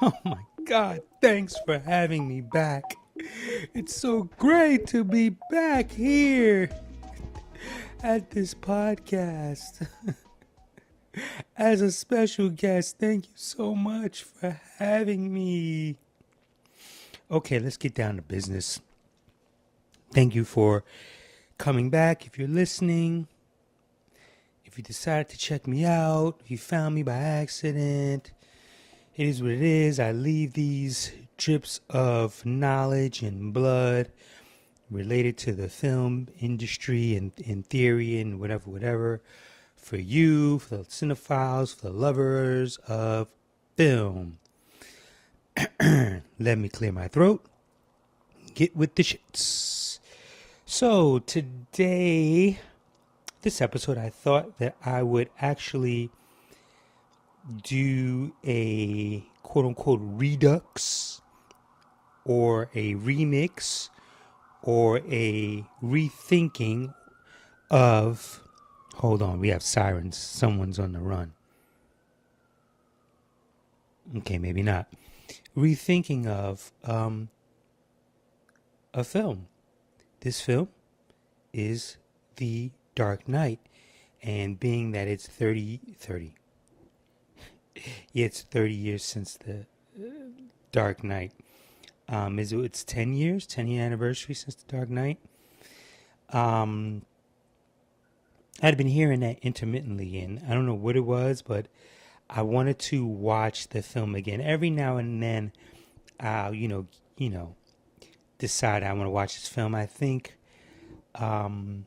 Oh my God, thanks for having me back. It's so great to be back here at this podcast as a special guest. Thank you so much for having me. Okay, let's get down to business. Thank you for coming back. If you're listening, if you decided to check me out, if you found me by accident, it is what it is. I leave these drips of knowledge and blood related to the film industry and in theory and whatever, for you, for the cinephiles, for the lovers of film. Let me clear my throat. Get with the shits. So today, this episode, I thought that I would actually do a quote-unquote redux or a remix or a rethinking of... Hold on, we have sirens. Someone's on the run. Okay, maybe not. Rethinking of a film. This film is The Dark Knight. And being that it's 30... Yeah, it's 30 years since The Dark Knight. It's 10 years, 10-year anniversary since The Dark Knight. I'd been hearing that intermittently, and I don't know what it was, but I wanted to watch the film again. Every now and then, I'll, decide I want to watch this film. I think the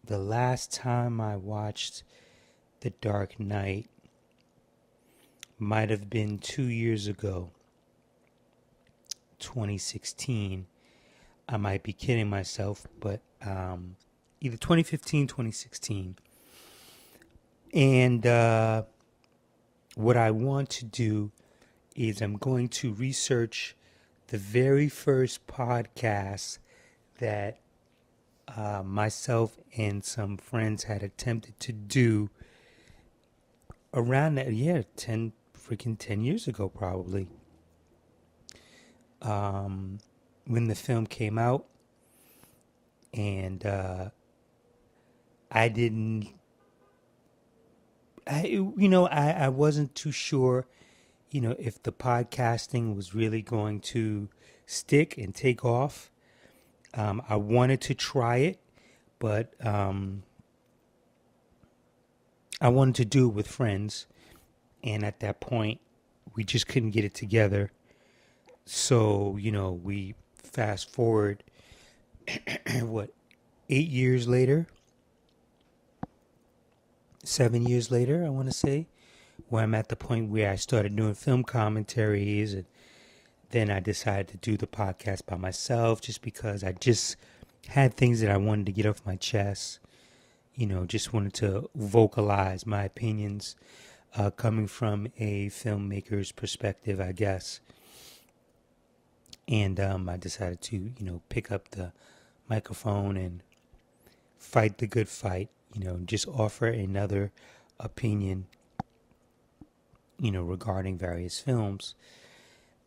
last time I watched The Dark Knight might have been 2 years ago, 2016. I might be kidding myself, but either 2015, 2016. And what I want to do is I'm going to research the very first podcast that myself and some friends had attempted to do around that, 10 years ago probably. When the film came out, and I wasn't too sure, if the podcasting was really going to stick and take off. I wanted to try it, but I wanted to do it with friends, and at that point, we just couldn't get it together. So, we fast forward, 8 years later, 7 years later, I want to say, where I'm at the point where I started doing film commentaries, and then I decided to do the podcast by myself just because I just had things that I wanted to get off my chest. Just wanted to vocalize my opinions coming from a filmmaker's perspective, I guess. And I decided to, pick up the microphone and fight the good fight, just offer another opinion, regarding various films.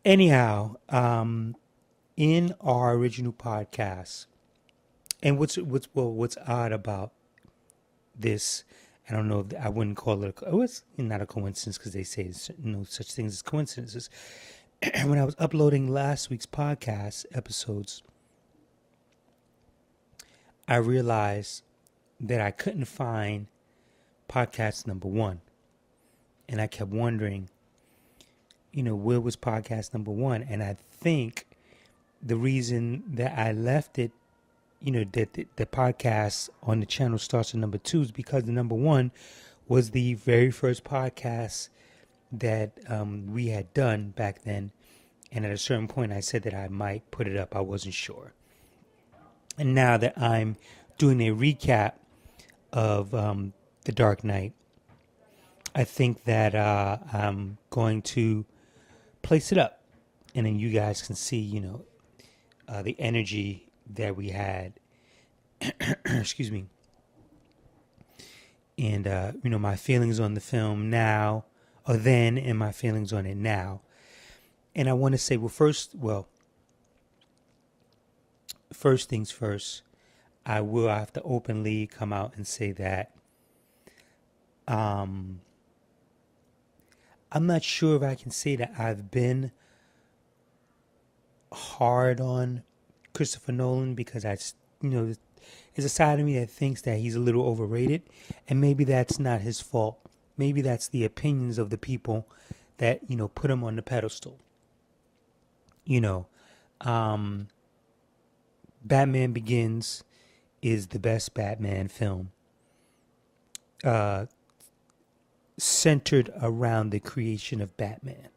Anyhow, in our original podcast, and what's odd about this, I don't know, I wouldn't call it, it's not a coincidence because they say there's no such things as coincidences. When I was uploading last week's podcast episodes, I realized that I couldn't find podcast number 1. And I kept wondering, where was podcast number 1? And I think the reason that I left it, that the podcast on the channel starts at number 2 is because the number 1 was the very first podcast that we had done back then. And at a certain point, I said that I might put it up. I wasn't sure. And now that I'm doing a recap of The Dark Knight, I think that I'm going to place it up. And then you guys can see, the energy that we had. Excuse me. And, my feelings on the film now, or then, and my feelings on it now. And I want to say, first things first, I will have to openly come out and say that um, I'm not sure if I can say that I've been hard on Christopher Nolan, because there's a side of me that thinks that he's a little overrated, and maybe that's not his fault. Maybe that's the opinions of the people that put him on the pedestal. You know, um, Batman Begins is the best Batman film, uh, centered around the creation of Batman.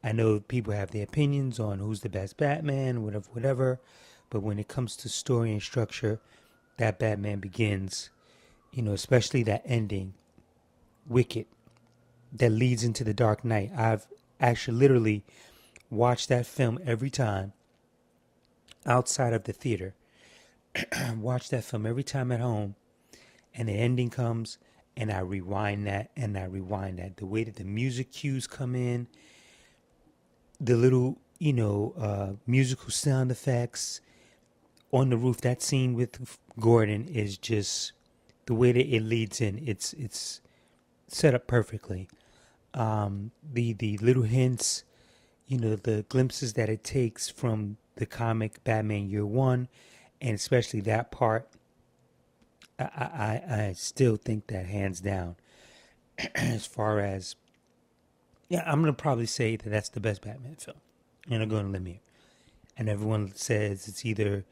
I know people have their opinions on who's the best Batman, whatever. But when it comes to story and structure, that Batman Begins, especially that ending, Wicked, that leads into the Dark Knight. I've actually literally watched that film every time outside of the theater. Watch that film every time at home, and the ending comes, and I rewind that, and I rewind that. The way that the music cues come in, the little, musical sound effects on the roof, that scene with Gordon is just the way that it leads in. It's set up perfectly. The little hints, the glimpses that it takes from the comic Batman Year One, and especially that part, I still think that hands down, as far as, yeah, I'm gonna probably say that that's the best Batman film, and I'm going to limb here. And everyone says it's either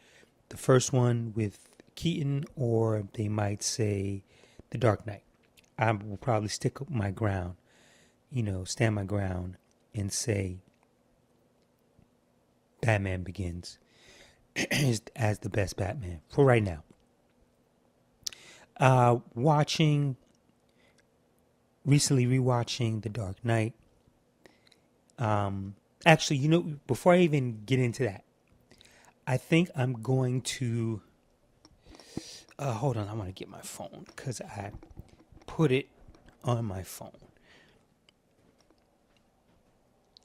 the first one with Keaton, or they might say The Dark Knight. I will probably stick my ground, stand my ground, and say Batman Begins is as the best Batman for right now. Recently rewatching The Dark Knight. Actually, before I even get into that, I think I'm going to. Hold on, I want to get my phone because I put it on my phone,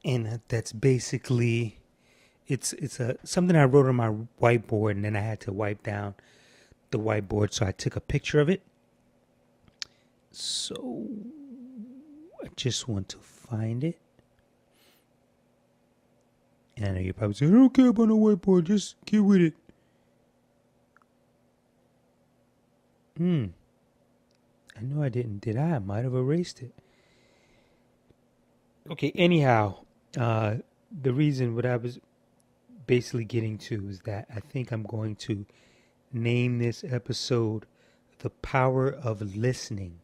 and that's basically it's something I wrote on my whiteboard, and then I had to wipe down the whiteboard, so I took a picture of it. So I just want to find it. And I know you're probably saying, I don't care about no whiteboard, just get with it. I know I didn't. Did I? I might have erased it. Okay, anyhow, the reason what I was basically getting to is that I think I'm going to name this episode The Power of Listening.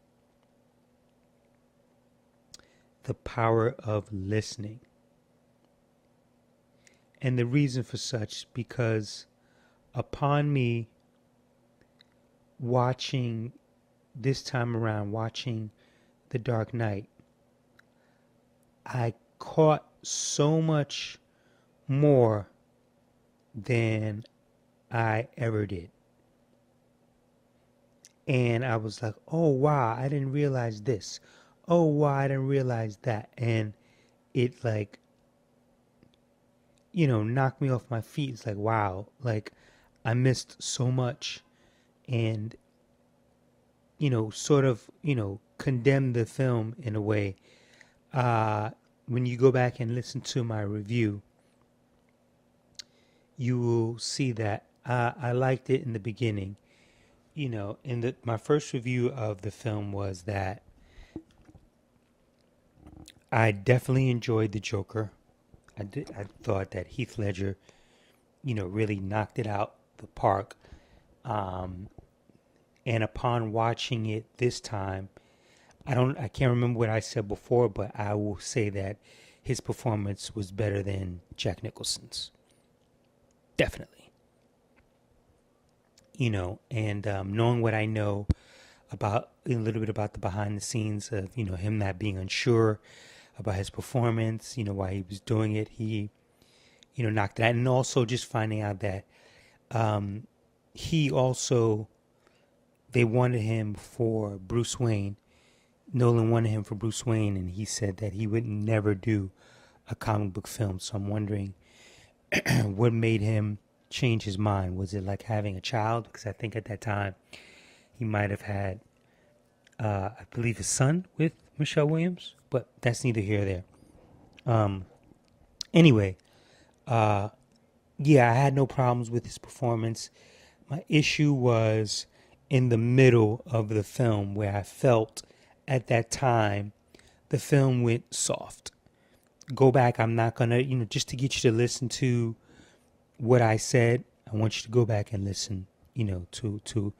The Power of Listening. And the reason for such, because upon me watching The Dark Knight, I caught so much more than I ever did. And I was like, oh wow, I didn't realize this. Oh wow, I didn't realize that. And it knocked me off my feet. It's like, wow, I missed so much, and sort of condemned the film in a way. When you go back and listen to my review, you will see that I liked it in the beginning. My first review of the film was that I definitely enjoyed the Joker. I thought that Heath Ledger, really knocked it out the park. And upon watching it this time, I can't remember what I said before, but I will say that his performance was better than Jack Nicholson's. Definitely. And knowing what I know about a little bit about the behind the scenes of, him not being unsure about his performance, why he was doing it, he, knocked it out. And also just finding out that they wanted him for Bruce Wayne. Nolan wanted him for Bruce Wayne, and he said that he would never do a comic book film. So I'm wondering what made him change his mind. Was it like having a child? Because I think at that time he might have had, I believe, a son with Michelle Williams. But that's neither here nor there. Anyway, yeah, I had no problems with his performance. My issue was in the middle of the film where I felt at that time the film went soft. Go back. I'm not going to, just to get you to listen to what I said, I want you to go back and listen, to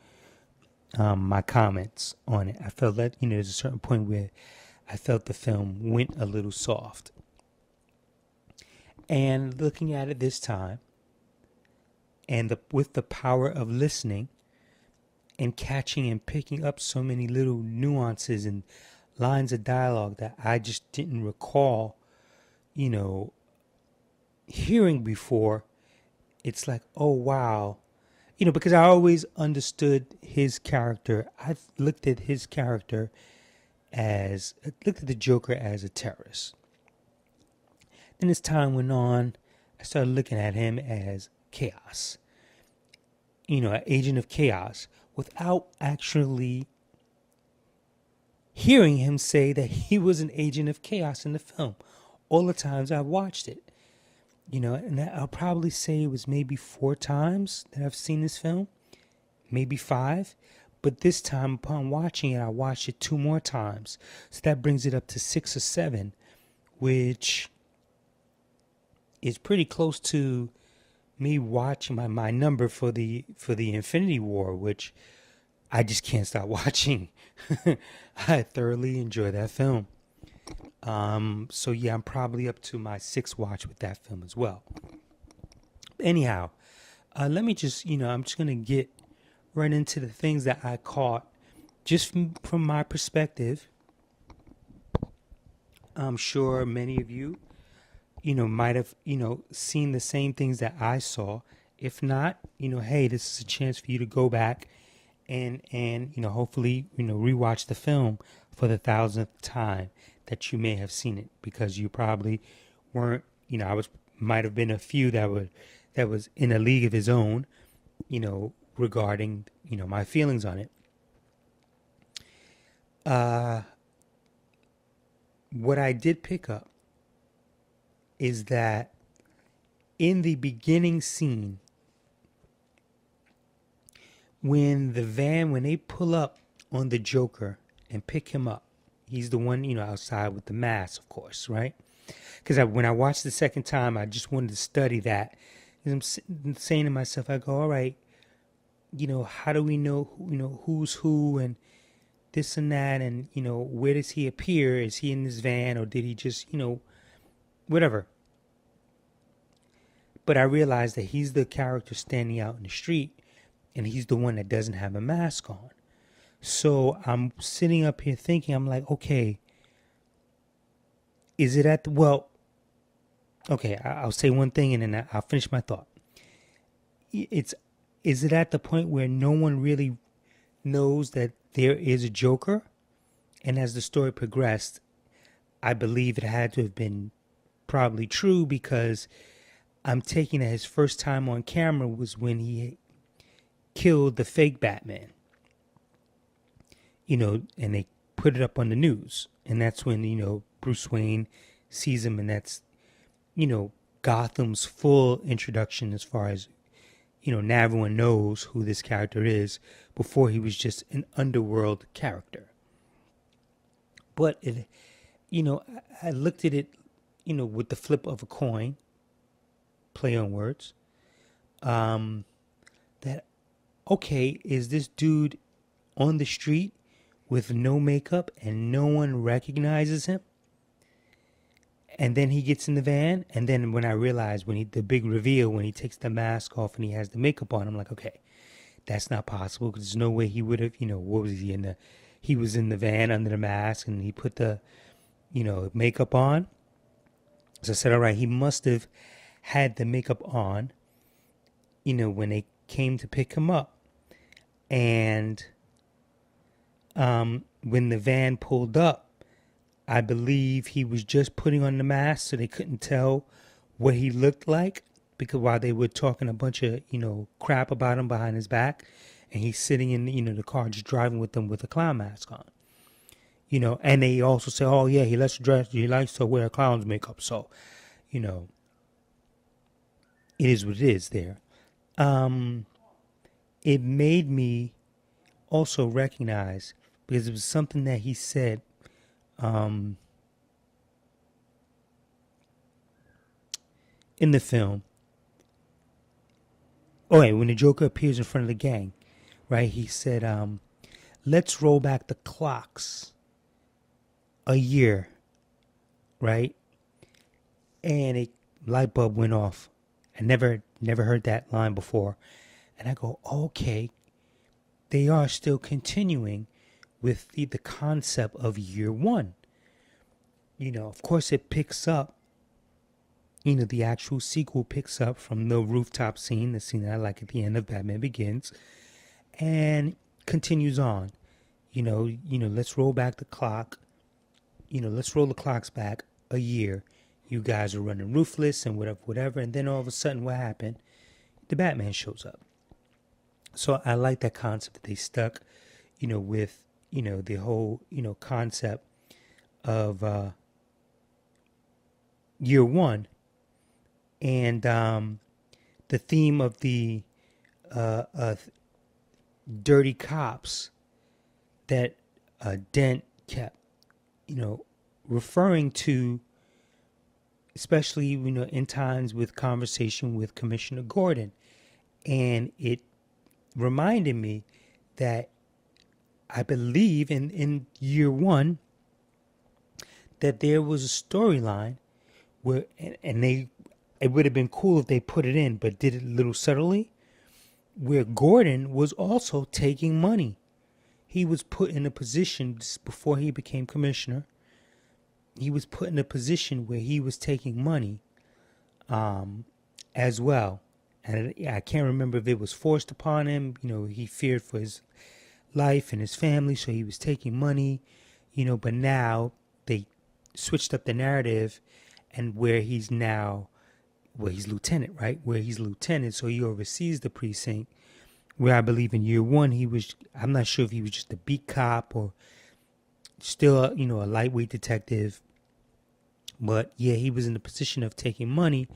my comments on it. I felt that, there's a certain point where I felt the film went a little soft. And looking at it this time, and with the power of listening and catching and picking up so many little nuances and lines of dialogue that I just didn't recall, hearing before, it's like, oh, wow. Because I always understood his character. I looked at his character looked at the Joker as a terrorist. Then as time went on, I started looking at him as chaos. An agent of chaos, without actually hearing him say that he was an agent of chaos in the film. All the times I watched it. And I'll probably say it was maybe 4 times that I've seen this film, maybe 5. But this time, upon watching it, I watched it 2 more times. So that brings it up to 6 or 7, which is pretty close to me watching my number for the Infinity War, which I just can't stop watching. I thoroughly enjoy that film. So yeah, I'm probably up to my 6th watch with that film as well. Anyhow, let me just, I'm just going to get right into the things that I caught just from my perspective. I'm sure many of you, might have, seen the same things that I saw. If not, hey, this is a chance for you to go back and hopefully, rewatch the film for the 1,000th time that you may have seen it, because you probably weren't, might have been a few that was in a league of his own, regarding, my feelings on it. What I did pick up is that in the beginning scene, when they pull up on the Joker and pick him up, he's the one, outside with the mask, of course, right? Because when I watched the second time, I just wanted to study that. And I'm saying to myself, I go, all right, how do we know, who's who and this and that, and, where does he appear? Is he in this van, or did he just, whatever? But I realized that he's the character standing out in the street, and he's the one that doesn't have a mask on. So I'm sitting up here thinking, I'm like, okay, is it at the, okay, I'll say one thing and then I'll finish my thought. Is it at the point where no one really knows that there is a Joker? And as the story progressed, I believe it had to have been probably true, because I'm taking that his first time on camera was when he killed the fake Batman. And they put it up on the news. And that's when, Bruce Wayne sees him, and that's, Gotham's full introduction as far as, now everyone knows who this character is. Before, he was just an underworld character. But, I looked at it, with the flip of a coin, play on words, that, okay, is this dude on the street with no makeup and no one recognizes him? And then he gets in the van, and then when I realized, the big reveal, when he takes the mask off and he has the makeup on, I'm like, okay, that's not possible, because there's no way he would have, what was he he was in the van under the mask, and he put the, makeup on. So I said, all right, he must have had the makeup on, when they came to pick him up. And when the van pulled up, I believe he was just putting on the mask so they couldn't tell what he looked like, because while they were talking a bunch of, crap about him behind his back, and he's sitting in, the car just driving with them with a clown mask on. And they also say, oh yeah, he likes to wear clown's makeup. So, it is what it is there. It made me also recognize, because it was something that he said, in the film. Oh, wait, when the Joker appears in front of the gang, right? He said, let's roll back the clocks a year, right? And a light bulb went off. I never heard that line before. And I go, okay, they are still continuing with the concept of year one. Of course it picks up, the actual sequel picks up from the rooftop scene, the scene that I like at the end of Batman Begins, and continues on. Let's roll back the clock. Let's roll the clocks back a year. You guys are running ruthless and whatever. And then all of a sudden, what happened? The Batman shows up. So I like that concept that they stuck, with, the whole, concept of year one. And the theme of the dirty cops that Dent kept, referring to, especially, in times with conversation with Commissioner Gordon. And it reminded me that I believe in year one that there was a storyline where, and it would have been cool if they put it in, but did it a little subtly, where Gordon was also taking money. He was put in a position before he became commissioner. He was put in a position where he was taking money as well. And I can't remember if it was forced upon him. He feared for his life and his family, so he was taking money. But now they switched up the narrative, and where he's now, he's lieutenant, right? Where he's lieutenant, so he oversees the precinct. Where I believe in year one, I'm not sure if he was just a beat cop or still, a lightweight detective. But yeah, he was in the position of taking money.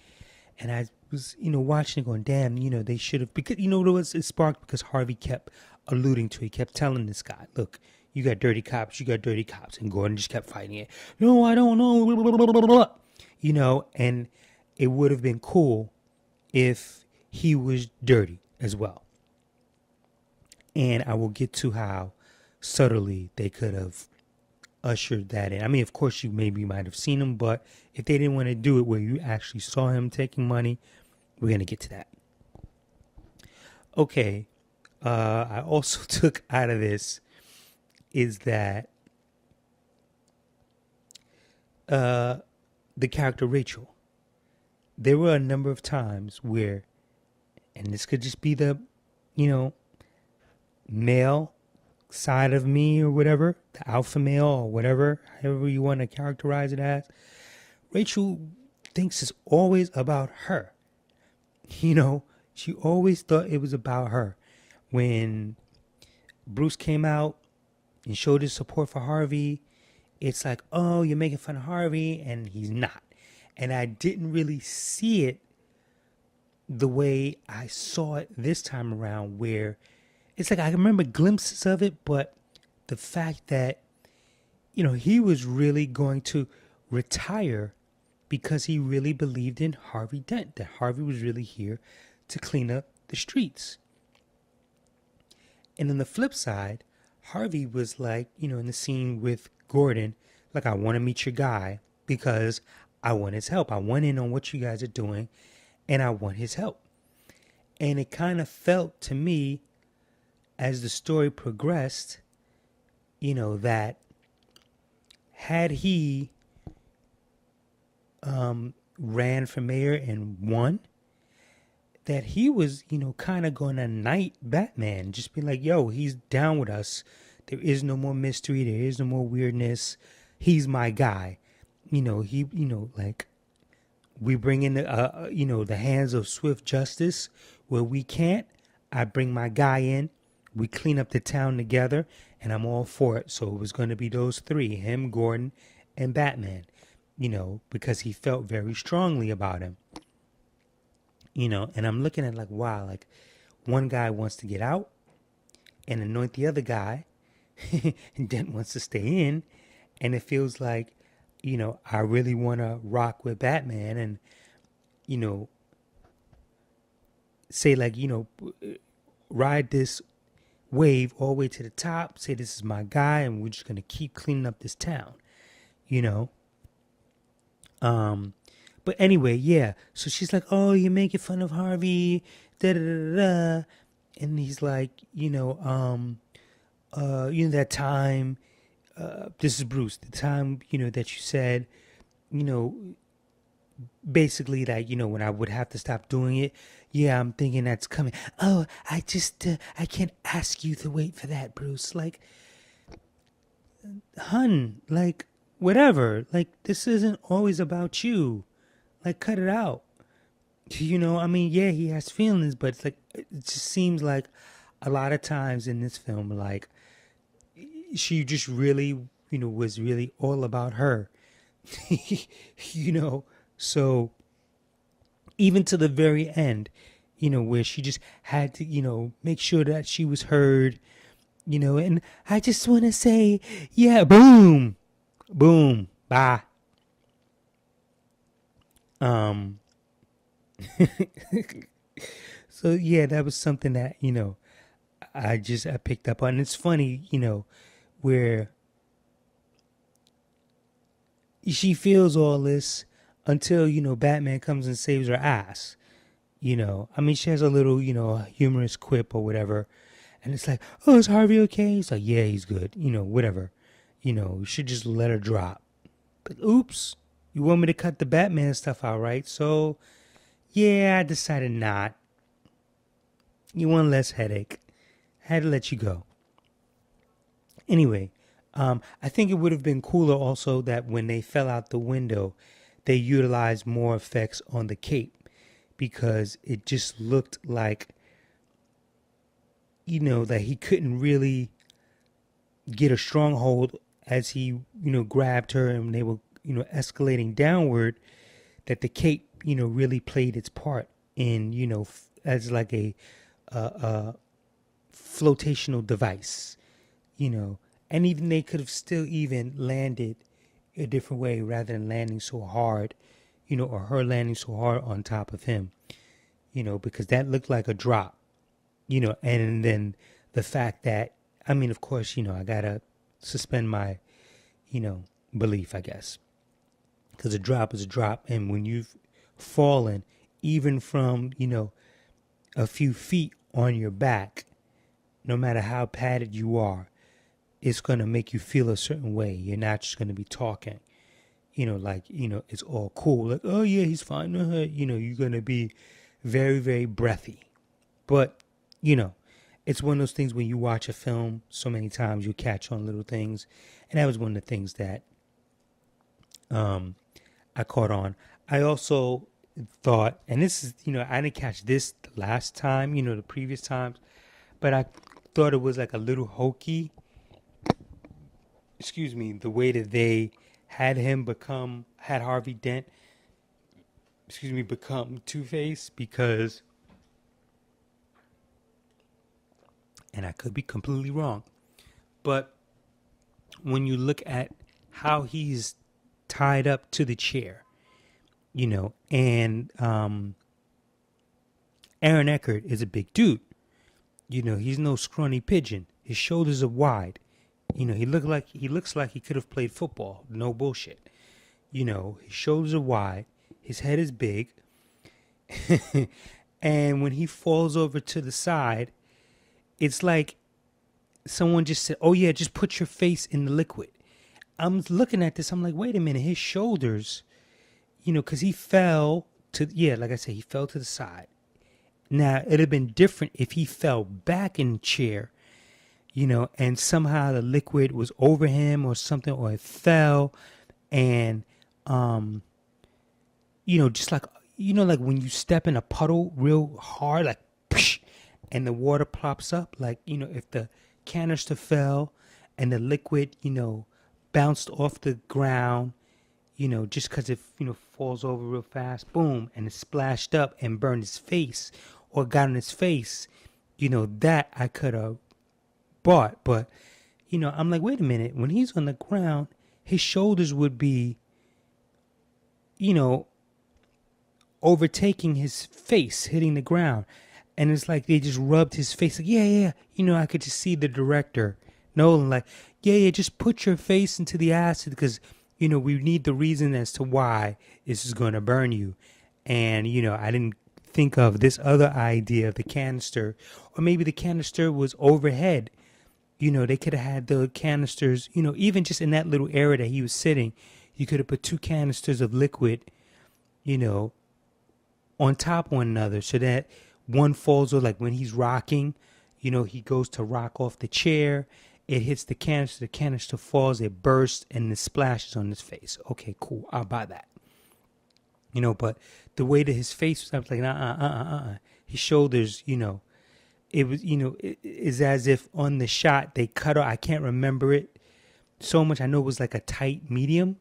And I was, watching it going, damn, they should have, because, it sparked because Harvey kept alluding to it. He kept telling this guy, look, you got dirty cops. And Gordon just kept fighting it. No, I don't know. Blah, blah, blah, blah. And it would have been cool if he was dirty as well. And I will get to how subtly they could have ushered that in. I mean, of course, you might have seen him, but if they didn't want to do it where you actually saw him taking money, we're going to get to that. Okay. I also took out of this is that the character Rachel. There were a number of times where, and this could just be the, male side of me or whatever, the alpha male or whatever, however you want to characterize it as. Rachel thinks it's always about her. She always thought it was about her. When Bruce came out and showed his support for Harvey, it's like, oh, you're making fun of Harvey, and he's not. And I didn't really see it the way I saw it this time around, where it's like I remember glimpses of it, but the fact that, he was really going to retire because he really believed in Harvey Dent, that Harvey was really here to clean up the streets. And on the flip side, Harvey was like, in the scene with Gordon, like, I want to meet your guy because I want his help. I want in on what you guys are doing, and I want his help. And it kind of felt to me, as the story progressed, that had he ran for mayor and won, that he was, kind of going to knight Batman, just be like, yo, he's down with us. There is no more mystery. There is no more weirdness. he's my guy. Like we bring in the hands of swift justice where we can't. I bring my guy in. We clean up the town together, and I'm all for it. So it was going to be those three: him, Gordon, and Batman. Because he felt very strongly about him. And I'm looking at like, wow, like one guy wants to get out and anoint the other guy, and Dent wants to stay in, and it feels like, I really want to rock with Batman and, say like, ride this wave all the way to the top, say this is my guy, and we're just going to keep cleaning up this town, you know? But anyway, yeah. So she's like, oh, you're making fun of Harvey, da da da da. And he's like, that time, this is Bruce, the time, that you said, you know, basically that, when I would have to stop doing it. Yeah, I'm thinking that's coming. Oh, I can't ask you to wait for that, Bruce. Like, hun, like, whatever. Like, this isn't always about you. Like, cut it out. I mean, yeah, he has feelings, but it's like, it just seems like a lot of times in this film, like, she just really, was really all about her. So even to the very end, where she just had to, make sure that she was heard, and I just want to say, yeah, boom, boom, bye. So yeah, that was something that, I picked up on. And it's funny, where she feels all this until, Batman comes and saves her ass. I mean, she has a little, humorous quip or whatever. And it's like, oh, is Harvey okay? He's like, yeah, he's good. Whatever. You should just let her drop. But oops, you want me to cut the Batman stuff out, right? So, yeah, I decided not. You want less headache. Had to let you go. Anyway, I think it would have been cooler also that when they fell out the window, they utilized more effects on the cape, because it just looked like, that he couldn't really get a stronghold as he, grabbed her and they were, escalating downward, that the cape, really played its part in, as like a flotational device, and even they could have still even landed a different way rather than landing so hard, or her landing so hard on top of him, because that looked like a drop, and then the fact that, I mean, of course, I gotta suspend my, belief, I guess, because a drop is a drop. And when you've fallen, even from, a few feet on your back, no matter how padded you are, it's going to make you feel a certain way. You're not just going to be talking, like, it's all cool. Like, oh yeah, he's fine. You're going to be very, very breathy. But, it's one of those things when you watch a film so many times, you catch on little things. And that was one of the things that I caught on. I also thought, and this is, I didn't catch this the last time, the previous times, but I thought it was like a little hokey, the way that they had Harvey Dent, become Two-Face, because, and I could be completely wrong, but when you look at how he's tied up to the chair, and Aaron Eckhart is a big dude. He's no scrawny pigeon. His shoulders are wide. He looks like he could have played football. No bullshit. His shoulders are wide. His head is big. And when he falls over to the side, it's like someone just said, oh yeah, just put your face in the liquid. I'm looking at this. I'm like, wait a minute. His shoulders, because he fell to, like I said, he fell to the side. Now, it'd have been different if he fell back in the chair, and somehow the liquid was over him or something, or it fell, and um, just like like when you step in a puddle real hard, like, psh, and the water plops up, like if the canister fell and the liquid bounced off the ground, just because it falls over real fast, boom, and it splashed up and burned his face or got on his face, that I could have bought. But I'm like, wait a minute, when he's on the ground, his shoulders would be you know overtaking his face, hitting the ground. And it's like they just rubbed his face. Like, yeah, yeah. I could just see the director, Nolan, like, yeah, yeah, just put your face into the acid because, we need the reason as to why this is going to burn you. And, I didn't think of this other idea of the canister. Or maybe the canister was overhead. They could have had the canisters, even just in that little area that he was sitting, you could have put two canisters of liquid, you know, on top of one another so that one falls over, like when he's rocking, he goes to rock off the chair, it hits the canister falls, it bursts, and it splashes on his face. Okay, cool, I'll buy that. But the way that his face was, I was like, his shoulders, it was, it is as if on the shot they cut off, I can't remember it so much, I know it was like a tight medium,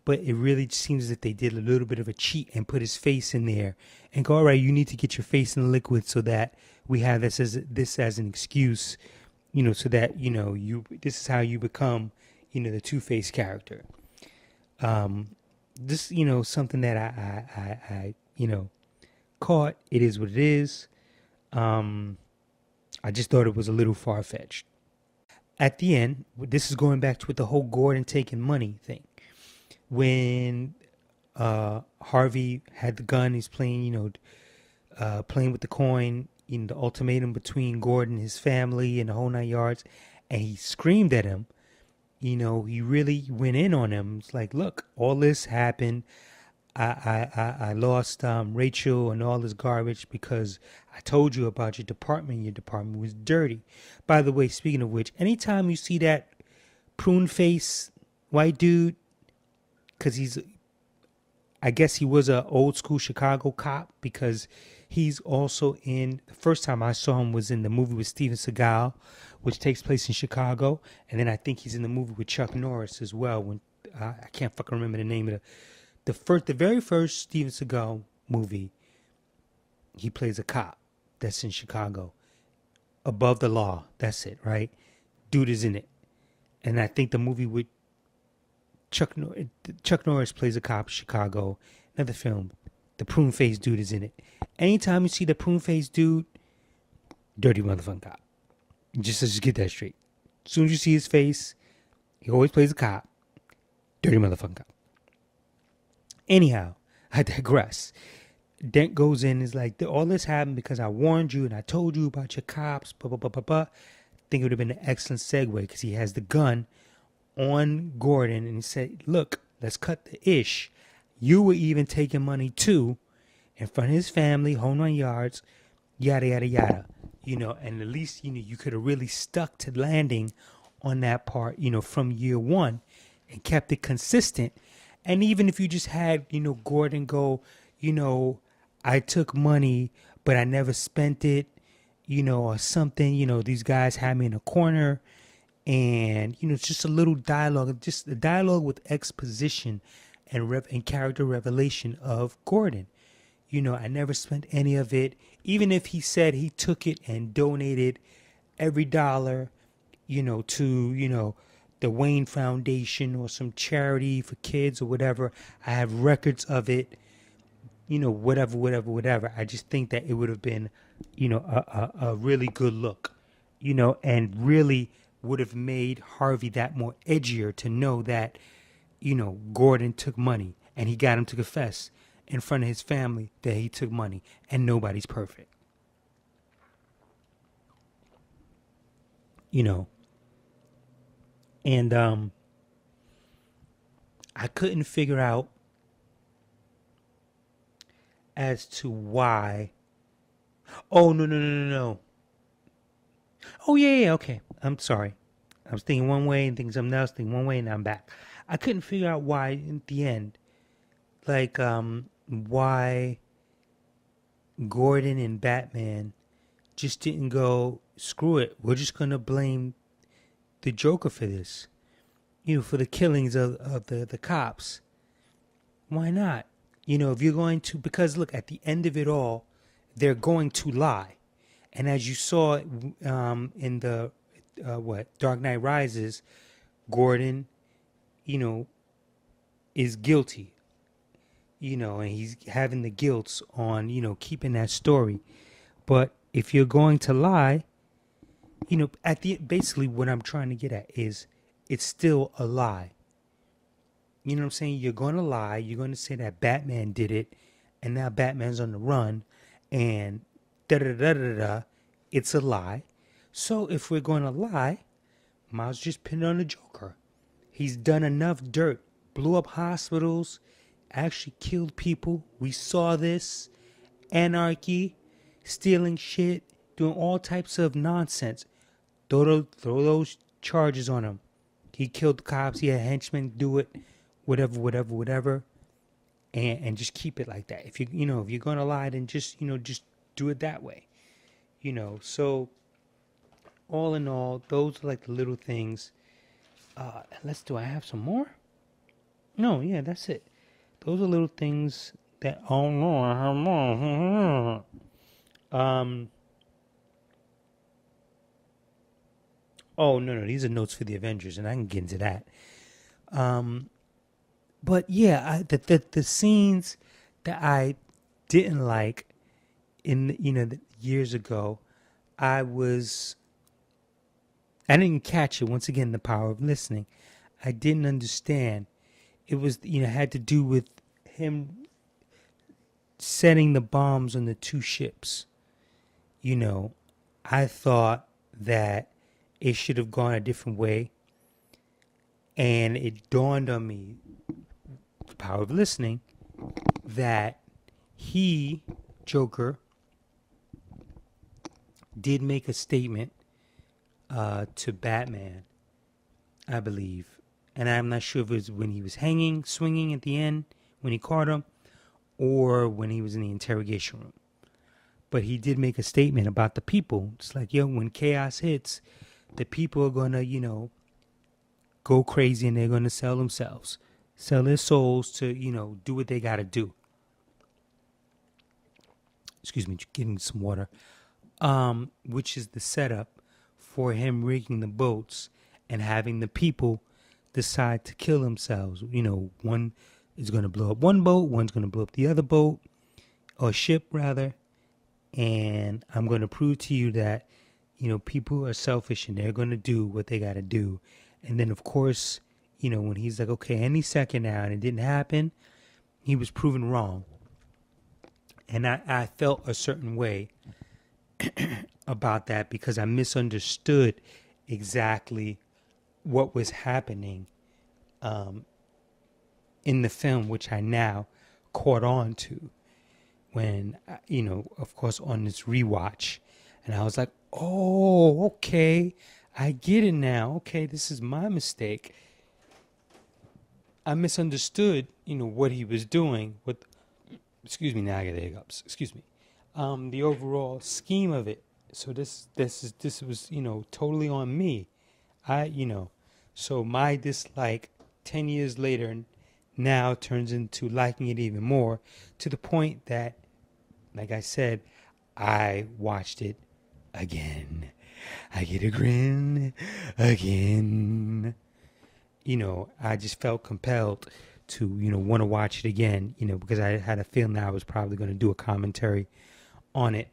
but it really seems that they did a little bit of a cheat and put his face in there and go, all right, you need to get your face in the liquid so that we have this as an excuse, so that, this is how you become, the Two-Face character. This, something that I caught. It is what it is. I just thought it was a little far-fetched. At the end, this is going back to with the whole Gordon taking money thing. When Harvey had the gun, he's playing, playing with the coin, the ultimatum between Gordon and his family and the whole 9 yards, and he screamed at him. He really went in on him. It's like, look, all this happened. I lost Rachel and all this garbage because I told you about your department. Your department was dirty. By the way, speaking of which, anytime you see that prune face white dude, because I guess he was a old school Chicago cop, because he's also in, the first time I saw him was in the movie with Steven Seagal, which takes place in Chicago. And then I think he's in the movie with Chuck Norris as well. When I can't fucking remember the name of the very first Steven Seagal movie. He plays a cop that's in Chicago. Above the Law. That's it, right? Dude is in it. And I think the movie with Chuck Norris plays a cop in Chicago. Another film. The prune face dude is in it. Anytime you see the prune face dude, dirty motherfucking cop. Just get that straight. As soon as you see his face, he always plays a cop. Dirty motherfucking cop. Anyhow, I digress. Dent goes in and is like, all this happened because I warned you and I told you about your cops, blah, blah, blah, blah, blah. I think it would have been an excellent segue because he has the gun on Gordon and he said, look, let's cut the ish. You were even taking money too in front of his family, whole 9 yards, yada, yada, yada. And at least, you could have really stuck to landing on that part, from year one and kept it consistent. And even if you just had, Gordon go, I took money, but I never spent it, or something, these guys had me in a corner. And, it's just a little dialogue, just a dialogue with exposition and character revelation of Gordon. I never spent any of it. Even if he said he took it and donated every dollar, to, the Wayne Foundation or some charity for kids or whatever. I have records of it, whatever. I just think that it would have been, a really good look, and really would have made Harvey that more edgier to know that, Gordon took money and he got him to confess in front of his family that he took money, and nobody's perfect. And I couldn't figure out as to why. Oh, no. Oh yeah, okay. I'm sorry. I was thinking one way and thinking something else, thinking one way and I'm back. I couldn't figure out why in the end, like why Gordon and Batman just didn't go, screw it, we're just gonna blame the Joker for this. For the killings of the cops. Why not? If you're going to, because look, at the end of it all, they're going to lie. And as you saw in the, Dark Knight Rises, Gordon, you know, is guilty, and he's having the guilt on, keeping that story. But if you're going to lie, at the basically what I'm trying to get at is it's still a lie. You know what I'm saying? You're going to lie. You're going to say that Batman did it, and now Batman's on the run, and da da da da da. It's a lie. So if we're going to lie, Miles just pin it on the Joker. He's done enough dirt, blew up hospitals, actually killed people. We saw this. Anarchy, stealing shit, doing all types of nonsense. Throw those charges on him. He killed the cops. He had henchmen do it. Whatever. And just keep it like that. If if you're gonna lie, then just do it that way. So all in all, those are like the little things. Do I have some more? No, yeah, that's it. Those are little things that, oh no, I have more. Oh no, these are notes for the Avengers, and I can get into that. But yeah, the scenes that I didn't like in years ago, I didn't catch it. Once again, the power of listening. I didn't understand. It was had to do with him setting the bombs on the two ships. I thought that it should have gone a different way, and it dawned on me, the power of listening, that he, Joker, did make a statement to Batman, I believe. And I'm not sure if it was when he was hanging, swinging at the end, when he caught him, or when he was in the interrogation room. But he did make a statement about the people. It's like, when chaos hits, the people are going to, go crazy, and they're going to sell themselves, sell their souls to, do what they got to do. Excuse me, getting some water. Which is the setup for him rigging the boats and having the people decide to kill themselves. One is going to blow up one boat, one's going to blow up the other boat, or ship rather. And I'm going to prove to you that, people are selfish and they're going to do what they got to do. And then, of course, when he's like, okay, any second now, and it didn't happen, he was proven wrong. And I felt a certain way about that because I misunderstood exactly what was happening in the film, which I now caught on to when, of course, on this rewatch. And I was like, oh, okay, I get it now. Okay, this is my mistake. I misunderstood, what he was doing. Excuse me, now I get the hiccups. Excuse me. The overall scheme of it. So this was, totally on me. So my dislike 10 years later now turns into liking it even more, to the point that, like I said, I watched it again. I get a grin again. I just felt compelled to, want to watch it again, because I had a feeling that I was probably going to do a commentary on it.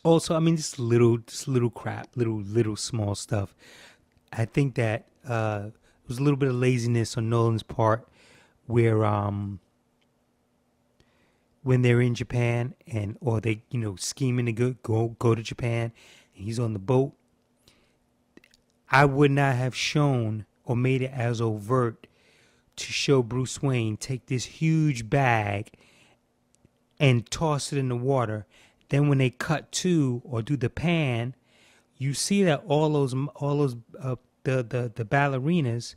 Also, I mean, just little crap, little small stuff. I think that it was a little bit of laziness on Nolan's part, where when they're in Japan or they scheming to go to Japan, and he's on the boat. I would not have shown or made it as overt to show Bruce Wayne take this huge bag and toss it in the water. Then when they cut to or do the pan, you see that all those the ballerinas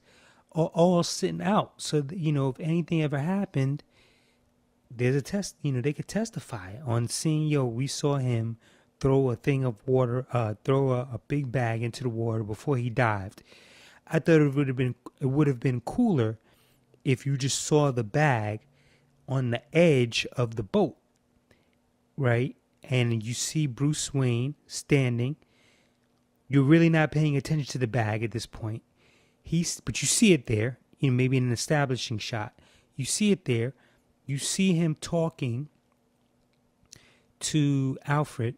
are all sitting out. So that, if anything ever happened, there's a test. They could testify on seeing. We saw him throw a thing of water, throw a big bag into the water before he dived. I thought it would have been cooler if you just saw the bag on the edge of the boat, right? And you see Bruce Wayne standing. You're really not paying attention to the bag at this point. But you see it there, maybe in an establishing shot. You see it there. You see him talking to Alfred.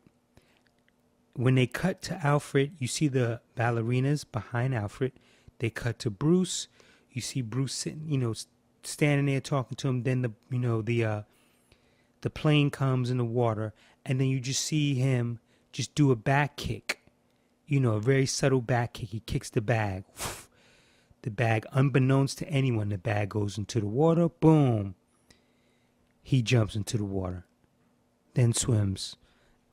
When they cut to Alfred, you see the ballerinas behind Alfred. They cut to Bruce. You see Bruce sitting, standing there talking to him. Then the plane comes in the water, and then you just see him just do a back kick. A very subtle back kick. He kicks the bag. The bag, unbeknownst to anyone, the bag goes into the water. Boom. He jumps into the water. Then swims.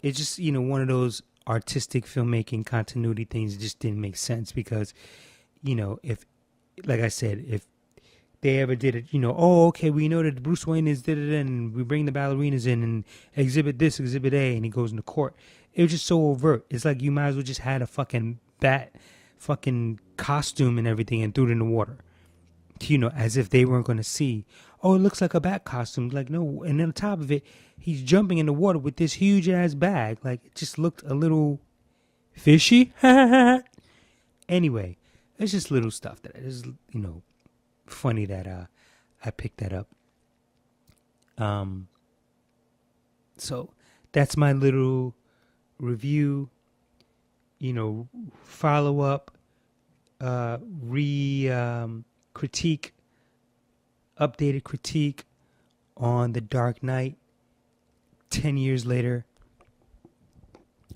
It's just, one of those artistic filmmaking continuity things that just didn't make sense because, if, like I said, if they ever did it, okay, we know that Bruce Wayne is did it and we bring the ballerinas in and exhibit this, exhibit A, and he goes into court. It was just so overt. It's like you might as well just had a fucking fucking costume and everything and threw it in the water. As if they weren't going to see. Oh, it looks like a bat costume. Like, no. And then on top of it, he's jumping in the water with this huge ass bag. Like, it just looked a little fishy. Anyway, it's just little stuff that is, funny that I picked that up. So that's my little review, follow up, critique, updated critique on The Dark Knight 10 years later.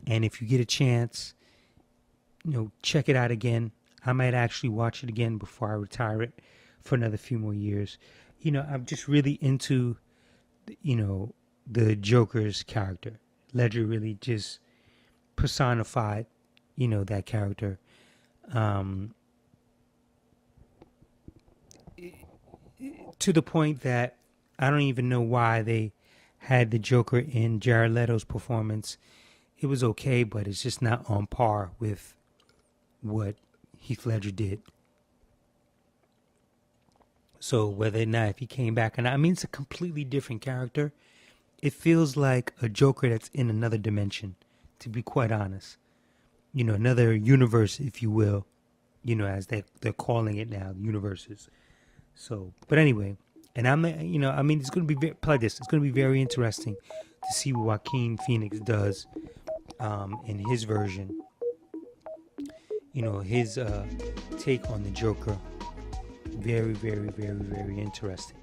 And if you get a chance, check it out again. I might actually watch it again before I retire it for another few more years. I'm just really into, the Joker's character. Ledger really just personified, that character. To the point that I don't even know why they had the Joker in Jared Leto's performance. It was okay, but it's just not on par with what Heath Ledger did. So whether or not if he came back or not, it's a completely different character. It feels like a Joker that's in another dimension, to be quite honest. Another universe, if you will, as they're calling it now, universes. So, but anyway, and it's going to be play this. It's going to be very interesting to see what Joaquin Phoenix does in his version. His take on the Joker. Very, very, very, very interesting.